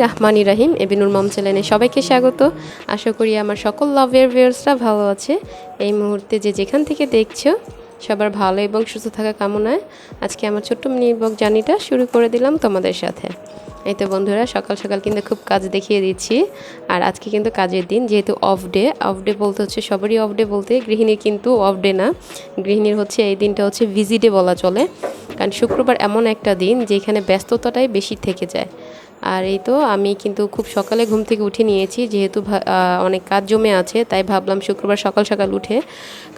রহমানির রহিম এবিনুর মম চ্যানেলে সবাইকে স্বাগত। আশা করি আমার সকল লাভের ভিউয়ার্সরা ভালো আছে। এই মুহূর্তে যে যেখান থেকে দেখছো সবার ভালো এবং সুস্থ থাকা কামনায় আজকে আমার ছোট্ট মিনি ব্লগ জার্নিটা শুরু করে দিলাম তোমাদের সাথে। এই তো বন্ধুরা, সকাল সকাল কিন্তু খুব কাজ দেখিয়ে দিচ্ছি। আর আজকে কিন্তু কাজের দিন, যেহেতু অফ ডে বলতে হচ্ছে সবারই অফ ডে, বলতে গৃহিণীর কিন্তু অফ ডে না, গৃহিণীর হচ্ছে এই দিনটা হচ্ছে ভিজি ডে বলা চলে। কারণ শুক্রবার এমন একটা দিন যেখানে ব্যস্ততাটাই বেশি থেকে যায়। আর এই তো আমি কিন্তু খুব সকালে ঘুম থেকে উঠে নিয়েছি, যেহেতু অনেক কাজ জমে আছে, তাই ভাবলাম শুক্রবার সকাল সকাল উঠে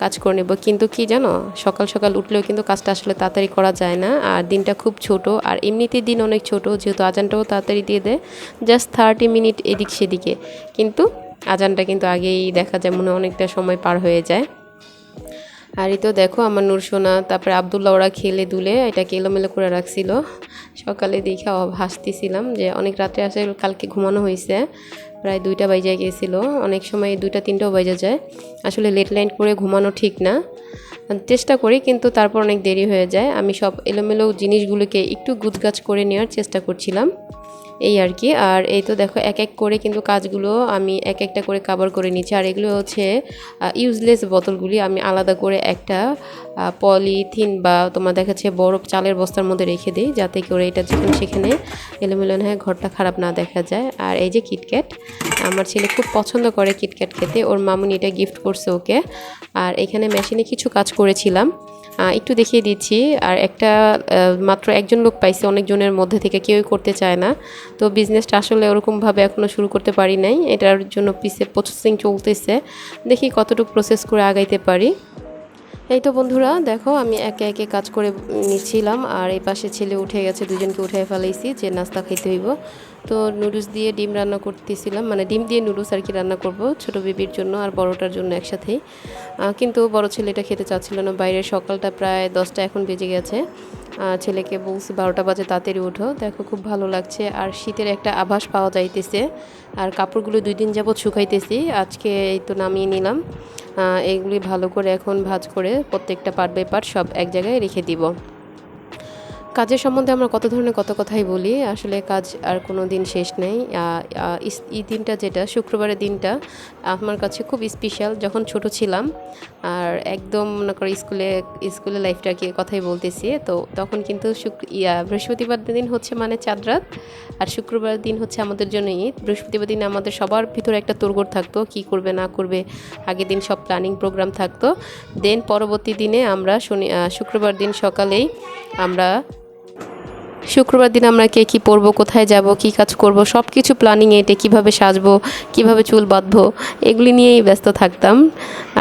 কাজ করে নেব। কিন্তু কি জানো, সকাল সকাল উঠলেও কিন্তু কাজটা আসলে তাড়াতাড়ি করা যায় না। আর দিনটা খুব ছোট, আর এমনিতেই দিন অনেক ছোট, যেহেতু আজানটাও তাড়াতাড়ি দিয়ে দেয়, জাস্ট 30 মিনিট এদিক সেদিকে। কিন্তু আজানটা কিন্তু আগেই দেখা যায়, মনে অনেকটা সময় পার হয়ে যায়। আর এই তো দেখো আমার নুরসোনা, তারপরে আবদুল্লাহ, ওরা খেলে দুলে এটাকে এলোমেলো করে রাখছিল। সকালে দেখে হাসতেছিলাম যে অনেক রাত্রে আসে, কালকে ঘুমানো হয়েছে, প্রায় 2টা বাজে গিয়েছিল, অনেক সময় 2টা 3টাও বাজে যায়। আসলে লেট নাইট করে ঘুমানো ঠিক না, চেষ্টা করি কিন্তু তারপর অনেক দেরি হয়ে যায়। আমি সব এলোমেলো জিনিসগুলোকে একটু গুছগাছ করে নেওয়ার চেষ্টা করছিলাম, এই আর কি। আর এই তো দেখো এক এক করে কিন্তু কাজগুলো আমি এক একটা করে কভার করে নিচ্ছি। আর এগুলো হচ্ছে ইউজলেস বোতলগুলি আমি আলাদা করে একটা পলিথিন বা তোমার দেখাচ্ছে বড় চালের বস্তার মধ্যে রেখে দিই, যাতে করে এটা যেখানে সেখানে এলোমেলো না হয়, ঘরটা খারাপ না দেখা যায়। আর এই যে কিটক্যাট, আমার ছেলে খুব পছন্দ করে কিটক্যাট খেতে, ওর মামুনি এটা গিফট করছে ওকে। আর এখানে মেশিনে কিছু কাজ করেছিলাম, একটু দেখিয়ে দিচ্ছি। আর একটা মাত্র একজন লোক পাইছে, অনেকজনের মধ্যে থেকে কেউই করতে চায় না। তো বিজনেসটা আসলে ওরকমভাবে এখনও শুরু করতে পারি নাই, এটার জন্য পিসে প্রসেসিং চলতেছে, দেখি কতটুকু প্রসেস করে আগাইতে পারি। এই তো বন্ধুরা দেখো, আমি একে একে কাজ করে নিচ্ছিলাম। আর এই পাশে ছেলে উঠে গেছে, দুজনকে উঠে ফেলাইছি যে নাস্তা খাইতে হইব। তো নুডলস দিয়ে ডিম রান্না করতেছিলাম, মানে ডিম দিয়ে নুডলস আর কি রান্না করব, ছোট বেবির জন্য আর বড়টার জন্য একসাথেই। কিন্তু বড় ছেলেটা খেতে চাচ্ছিল না, বাইরের সকালটা প্রায় 10টা এখন বেজে গেছে। ছেলেকে বলছি 12টা বাজে তাড়াতাড়ি উঠো। দেখো খুব ভালো লাগছে, আর শীতের একটা আভাস পাওয়া যাইতেছে। আর কাপড়গুলো 2 দিন যাবত শুকাইতেছি, আজকে এই তো নামিয়ে নিলাম। এগুলি ভালো করে এখন ভাঁজ করে প্রত্যেকটা পার্ট বাই পার্ট সব এক জায়গায় রেখে দিব। কাজের সম্বন্ধে আমরা কত ধরনের কত কথাই বলি, আসলে কাজ আর কোনো দিন শেষ নেই। এই দিনটা, যেটা শুক্রবারের দিনটা, আমার কাছে খুব স্পেশাল। যখন ছোট ছিলাম আর একদম মনে করো স্কুলে লাইফটাকে কথাই বলতেছি, তো তখন কিন্তু বৃহস্পতিবার দিন হচ্ছে মানে চাঁদ রাত, আর শুক্রবার দিন হচ্ছে আমাদের জন্য ঈদ। বৃহস্পতিবার দিন আমাদের সবার ভিতরে একটা তোড়গোড় থাকতো, কি করবে না করবে, আগের দিন সব প্ল্যানিং প্রোগ্রাম থাকতো। দেন পরবর্তী দিনে আমরা শুক্রবার দিন সকালেই আমরা কে কী পরবো, কোথায় যাব, কি কাজ করব, সব কিছু প্ল্যানিং, এটা কীভাবে সাজবো, কিভাবে চুল বাঁধবো, এগুলি নিয়েই ব্যস্ত থাকতাম।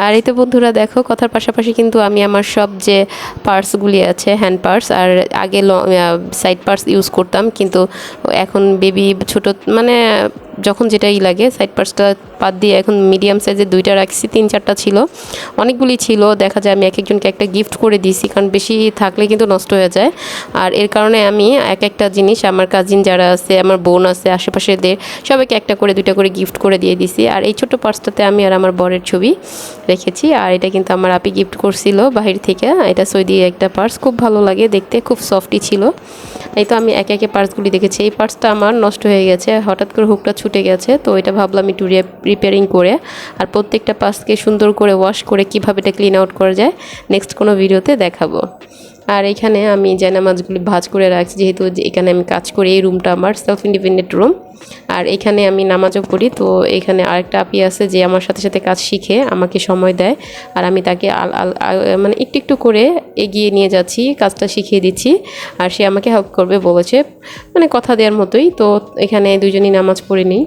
আর এই তো বন্ধুরা দেখো, কথার পাশাপাশি কিন্তু আমি আমার সব যে পার্টসগুলি আছে, হ্যান্ড পার্টস, আর আগে সাইড পার্টস ইউজ করতাম, কিন্তু এখন বেবি ছোট, মানে যখন যেটাই লাগে সাইড পার্টসটা বাদ দিয়ে এখন মিডিয়াম সাইজের 2টা রাখছি, 3-4টা ছিল, অনেকগুলি ছিল। দেখা যায় আমি এক একজনকে একটা গিফট করে দিয়েছি, কারণ বেশি থাকলে কিন্তু নষ্ট হয়ে যায়। আর এর কারণে আমি এক একটা জিনিস আমার কাজিন যারা আছে, আমার বোন আছে আশেপাশেদের, সবাইকে একটা করে 2টা করে গিফট করে দিয়ে দিছি। আর এই ছোটো পার্সটাতে আমি আর আমার বরের ছবি রেখেছি। আর এটা কিন্তু আমার আপি গিফট করছিল বাহির থেকে, এটা সৌদি একটা পার্স, খুব ভালো লাগে দেখতে, খুব সফটই ছিল। এই তো আমি একে একে পার্সগুলি দেখেছি। এই পার্সটা আমার নষ্ট হয়ে গেছে, হঠাৎ করে হুকটা ছুটে গেছে, তো এটা ভাবলাম একটু রিপেয়ারিং করে আর প্রত্যেকটা পার্সকে সুন্দর করে ওয়াশ করে কীভাবে এটা ক্লিন আউট করা যায় নেক্সট কোনো ভিডিওতে দেখাবো। আর এখানে আমি জায়নামাজগুলি ভাঁজ করে রাখছি, যেহেতু এখানে আমি কাজ করি, এই রুমটা আমার সেলফ ইন্ডিপেন্ডেন্ট রুম। আর এখানে আমি নামাজও পড়ি। তো এখানে আরেকটা আপি আছে যে আমার সাথে সাথে কাজ শিখে আমাকে সময় দেয়, আর আমি তাকে মানে একটু একটু করে এগিয়ে নিয়ে যাচ্ছি, কাজটা শিখিয়ে দিচ্ছি, আর সে আমাকে হেল্প করবে বলেছে, মানে কথা দেওয়ার মতোই। তো এখানে দুজনই নামাজ পড়ে নিই।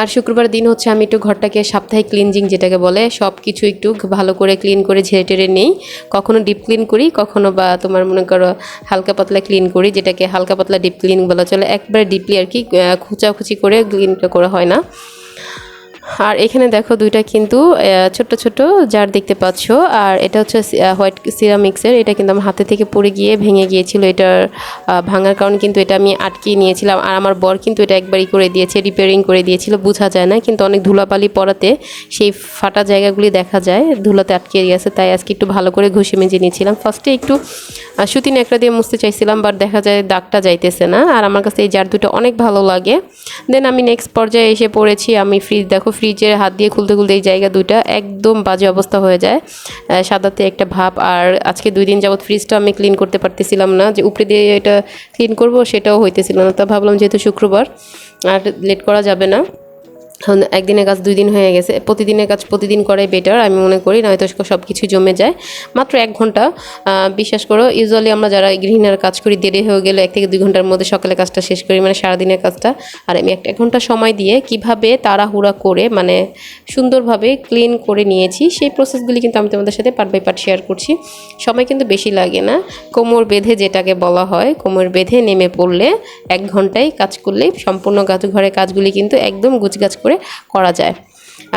আর শুক্রবার দিন হচ্ছে আমি একটু ঘরটাকে সাপ্তাহিক ক্লিনজিং যেটাকে বলে, সব কিছু একটু ভালো করে ক্লিন করে ঝেড়ে টেড়ে নেই। কখনো ডিপ ক্লিন করি, কখনো বা তোমার মনে করো হালকা পাতলা ক্লিন করি, যেটাকে হালকা পাতলা ডিপ ক্লিন বলা চলে। একবারে ডিপলি আর কি খোঁচাখুচি করে ক্লিন করা হয় না। আর এখানে দেখো দুইটা কিন্তু ছোট্ট ছোট জার দেখতে পাচ্ছ। আর এটা হচ্ছে হোয়াইট সিরামিক্সের। এটা কিন্তু আমার হাতে থেকে পড়ে গিয়ে ভেঙে গিয়েছিল। এটার ভাঙার কারণে কিন্তু এটা আমি আটকিয়ে নিয়েছিলাম। আর আমার বর কিন্তু এটা একবারই করে দিয়েছে, রিপেয়ারিং করে দিয়েছিল। বোঝা যায় না, কিন্তু অনেক ধুলাবালি পড়াতে সেই ফাটা জায়গাগুলি দেখা যায়, ধুলাতে আটকে গেছে। তাই আজকে একটু ভালো করে ঘষে মেজে নিয়েছিলাম। ফার্স্টে একটু সুতি ন্যাকড়া দিয়ে মুছতে চাইছিলাম, বাট দেখা যায় দাগটা যাইতেছে না। আর আমার কাছে এই জার দুটো অনেক ভালো লাগে। দেন আমি নেক্সট পর্যায়ে এসে পড়েছি। আমি ফ্রিজের হাত দিয়ে খুলতে খুলতে এই জায়গা দুইটা একদম বাজে অবস্থা হয়ে যায়, সাদাতে একটা ভাব। আর আজকে 2 দিন যাবত ফ্রিজটা আমি ক্লিন করতে পারতেছিলাম না, যে উপরে দিয়ে এটা ক্লিন করব সেটাও হইতেছিল না। তা ভাবলাম যেহেতু শুক্রবার আর লেট করা যাবে না, একদিনের কাজ 2 দিন হয়ে গেছে। প্রতিদিনের কাজ প্রতিদিন করাই বেটার আমি মনে করি, নয়তো সব কিছু জমে যায়। মাত্র 1 ঘন্টা, বিশ্বাস করো ইউজুয়ালি আমরা যারা গৃহিণীর কাজ করি দেরি হয়ে গেলে 1 থেকে 2 ঘন্টার মধ্যে সকালে কাজটা শেষ করি, মানে সারাদিনের কাজটা। আর আমি 1 ঘন্টা সময় দিয়ে কিভাবে তাড়াহুড়া করে মানে সুন্দরভাবে ক্লিন করে নিয়েছি সেই প্রসেসগুলি কিন্তু আমি তোমাদের সাথে পার্ট বাই পার্ট শেয়ার করছি। সময় কিন্তু বেশি লাগে না, কোমর বেঁধে যেটাকে বলা হয়, কোমর বেঁধে নেমে পড়লে 1 ঘন্টায় কাজ করলেই সম্পূর্ণ ঘরের কাজগুলি কিন্তু একদম গুছগাছ করে করা যায়।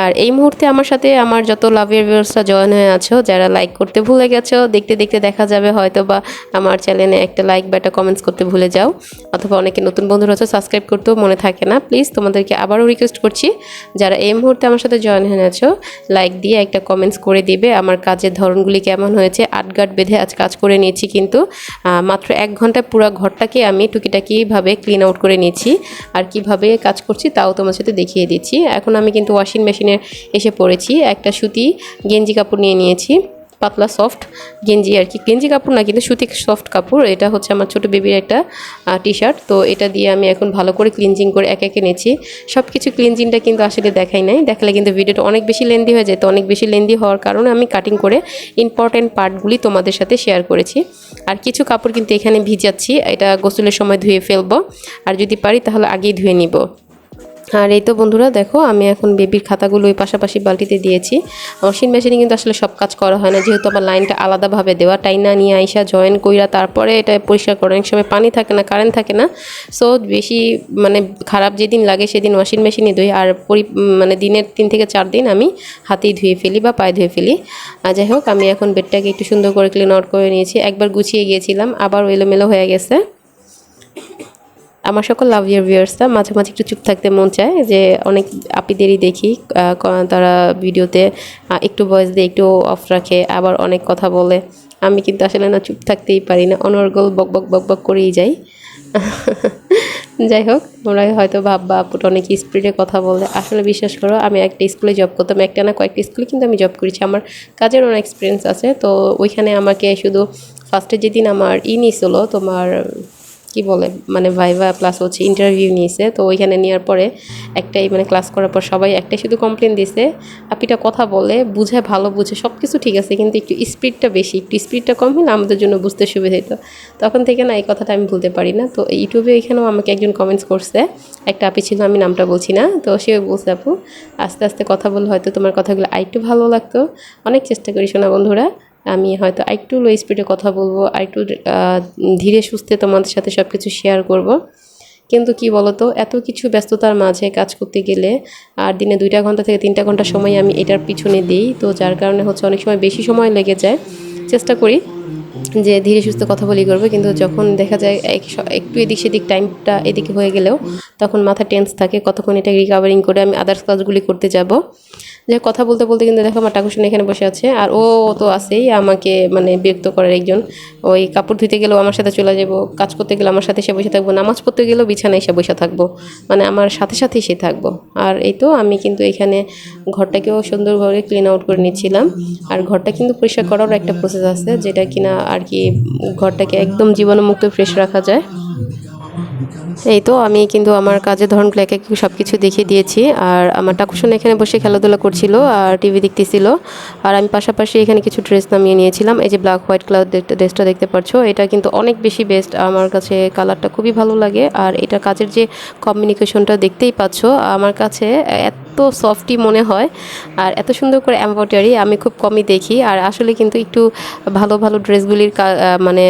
আর এই মুহূর্তে আমার সাথে আমার যত লাভের ভিউয়ার্সরা জয়েন হয়ে আছো, যারা লাইক করতে ভুলে গেছো, দেখতে দেখতে দেখা যাবে হয়তো বা আমার চ্যানেলে একটা লাইক বা একটা কমেন্টস করতে ভুলে যাও, অথবা অনেকে নতুন বন্ধুরা আছো সাবস্ক্রাইব করতেও মনে থাকে না। প্লিজ তোমাদেরকে আবারও রিকোয়েস্ট করছি, যারা এই মুহূর্তে আমার সাথে জয়েন হয়ে আছো, লাইক দিয়ে একটা কমেন্টস করে দিবে আমার কাজের ধরনগুলি কেমন হয়েছে। আটগাট বেঁধে আজ কাজ করে নিয়েছি, কিন্তু মাত্র 1 ঘন্টায় পুরো ঘরটাকে আমি টুকিটাকিভাবে ক্লিন আউট করে নিয়েছি। আর কিভাবে কাজ করছি তাও তোমার সাথে দেখিয়ে দিচ্ছি। এখন আমি কিন্তু ওয়াশিং মেশিনে এসে পড়েছি। একটা সুতি গেঞ্জি কাপড় নিয়ে নিয়েছি, পাতলা সফট গেঞ্জি আর কি, গেঞ্জি কাপড় না কিন্তু সুতি সফট কাপড়। এটা হচ্ছে আমার ছোট বেবির একটা টি শার্ট। তো এটা দিয়ে আমি এখন ভালো করে ক্লিনজিং করে একে নিয়েছি। সব কিছু ক্লিনজিংটা কিন্তু আসলে দেখাই নাই, দেখালে কিন্তু ভিডিওটা অনেক বেশি লেন্দি হয়ে যায়। তো অনেক বেশি লেন্দি হওয়ার কারণে আমি কাটিং করে ইম্পর্টেন্ট পার্টগুলি তোমাদের সাথে শেয়ার করেছি। আর কিছু কাপড় কিন্তু এখানে ভিজাচ্ছি, এটা গোসলের সময় ধুয়ে ফেলবো, আর যদি পারি তাহলে আগেই ধুয়ে নিব। আর এই তো বন্ধুরা দেখো, আমি এখন বেবির খাতাগুলো ওই পাশাপাশি বালতিতে দিয়েছি। ওয়াশিং মেশিনে কিন্তু আসলে সব কাজ করা হয় না, যেহেতু আমার লাইনটা আলাদাভাবে দেওয়া। টাইনা নিয়ে আইসা জয়েন কইরা তারপরে এটা পরিষ্কার করা, অনেক সময় পানি থাকে না, কারেন্ট থাকে না। সো বেশি মানে খারাপ যেদিন লাগে সেদিন ওয়াশিং মেশিনে ধুই। আর মানে দিনের 3 থেকে 4 দিন আমি হাতেই ধুয়ে ফেলি বা পায়ে ধুয়ে ফেলি। যাই হোক, আমি এখন বেডটাকে একটু সুন্দর করে ক্লিন আউট করে নিয়েছি। একবার গুছিয়ে গিয়েছিলাম, আবার এলোমেলো হয়ে গেছে। আমার সকল লাভ ইয়ার ভিউয়ার্সরা মাঝে মাঝে একটু চুপ থাকতে মন চায়, যে অনেক আপিদেরই দেখি তারা ভিডিওতে একটু ভয়েস দিয়ে একটু অফ রাখে, আবার অনেক কথা বলে। আমি কিন্তু আসলে না, চুপ থাকতেই পারি না, অনর্গল বক বক বক বক করেই যাই। যাই হোক, তোমরা হয়তো ভাববা আপুটা অনেক স্পিডে কথা বলে। আসলে বিশ্বাস করো, আমি একটা স্কুলে জব করতাম, একটা না কয়েকটা স্কুলে কিন্তু আমি জব করেছি, আমার কাজের অনেক এক্সপিরিয়েন্স আছে। তো ওইখানে আমাকে শুধু ফার্স্টে যেদিন আমার নিয়েছিল তোমার কি বলে মানে ভাইভা প্লাস হচ্ছে ইন্টারভিউ নিয়েছে। তো ওইখানে নেওয়ার পরে একটাই মানে ক্লাস করার পর সবাই একটাই শুধু কমপ্লেন দিছে, আপিটা কথা বলে, বুঝে, ভালো বুঝে, সব কিছু ঠিক আছে, কিন্তু একটু স্পিডটা বেশি, একটু স্পিডটা কম হলে আমাদের জন্য বুঝতে সুবিধা হতো। তখন থেকে না এই কথাটা আমি ভুলতে পারি না। তো ইউটিউবে এখানেও আমাকে একজন কমেন্টস করছে, একটা আপি ছিল, আমি নামটা বলছি না। তো সেও বলছে, আপু আস্তে আস্তে কথা বললে হয়তো তোমার কথাগুলো আরেকটু ভালো লাগতো। অনেক চেষ্টা করি শোনা বন্ধুরা, আমি হয়তো আরেকটু লো স্পিডে কথা বলবো, আরেকটু ধীরে সুস্থে তোমাদের সাথে সব কিছু শেয়ার করব। কিন্তু কি বলতো, এত কিছু ব্যস্ততার মাঝে কাজ করতে গেলে আর দিনে 2 ঘন্টা থেকে 3 ঘন্টা সময় আমি এটার পিছনে দিই। তো যার কারণে হচ্ছে অনেক সময় বেশি সময় লেগে যায়। চেষ্টা করি যে ধীরে সুস্থে কথা বলি করবো, কিন্তু যখন দেখা যায় একটু এদিক সেদিক টাইমটা এদিকে হয়ে গেলেও তখন মাথা টেন্স থাকে, কতক্ষণ এটা রিকাভারিং করে আমি আদার্স কাজগুলি করতে যাব। যে কথা বলতে বলতে কিন্তু দেখো আমার টাকুশন এখানে বসে আছে, আর ও তো আছেই আমাকে মানে বিরক্ত করার একজন। ওই কাপড় ধুতে গেলেও আমার সাথে চলে যাবো, কাজ করতে গেলে আমার সাথে সে বসে থাকবো, নামাজ পড়তে গেলেও বিছানায় এসে বসে থাকবো, মানে আমার সাথে সাথেই সে থাকবো। আর এই তো আমি কিন্তু এখানে ঘরটাকেও সুন্দরভাবে ক্লিন আউট করে নিচ্ছিলাম। আর ঘরটা কিন্তু পরিষ্কার করারও একটা প্রসেস আছে, যেটা কিনা আর কি ঘরটাকে একদম জীবাণুমুক্ত ফ্রেশ রাখা যায়। এই তো আমি কিন্তু আমার কাজের ধরনগুলো একে একে সব কিছু দেখিয়ে দিয়েছি। আর আমার টাকুশন এখানে বসে খেলাধুলা করছিল আর টিভি দেখতেছিল। আর আমি পাশাপাশি এখানে কিছু ড্রেস নামিয়ে নিয়েছিলাম। এই যে ব্ল্যাক হোয়াইট কালার ড্রেসটা দেখতে পাচ্ছ, এটা কিন্তু অনেক বেশি বেস্ট, আমার কাছে কালারটা খুবই ভালো লাগে। আর এটা কাজের যে কমিউনিকেশনটা দেখতেই পাচ্ছ, আমার কাছে এত এত সফটই মনে হয় আর এত সুন্দর করে এমব্রয়ডারি আমি খুব কমই দেখি। আর আসলে কিন্তু একটু ভালো ভালো ড্রেসগুলির মানে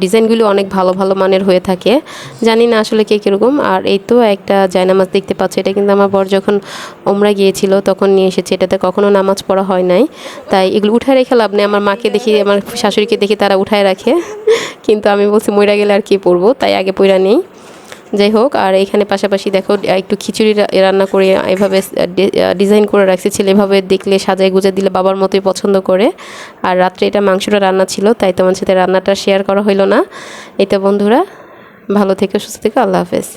ডিজাইনগুলি অনেক ভালো ভালো মানের হয়ে থাকে, জানি না আসলে কে কীরকম। আর এই তো একটা জায়নামাজ দেখতে পাচ্ছি, এটা কিন্তু আমার বর যখন ওমরা গিয়েছিল তখন নিয়ে এসেছে, এটাতে কখনো নামাজ পড়া হয় নাই, তাই এগুলো উঠায় রেখে লাভ নেই। আমার মাকে দেখি, আমার শাশুড়িকে দেখি তারা উঠায় রাখে, কিন্তু আমি বলছি মইরা গেলে আর কি পরবো, তাই আগে পইরা নেই। যাই হোক, আর এখানে পাশাপাশি দেখো একটু খিচুড়ি রান্না করে এভাবে ডিজাইন করে রাখছি, ছেলে এভাবে দেখলে সাজায় গুজে দিলে বাবার মতোই পছন্দ করে। আর রাত্রে এটা মাংসটা রান্না ছিল, তাই তোমার সাথে রান্নাটা শেয়ার করা হইলো না। এই তো বন্ধুরা, ভালো থেকো, সুস্থ থেকো, আল্লাহ হাফেজ।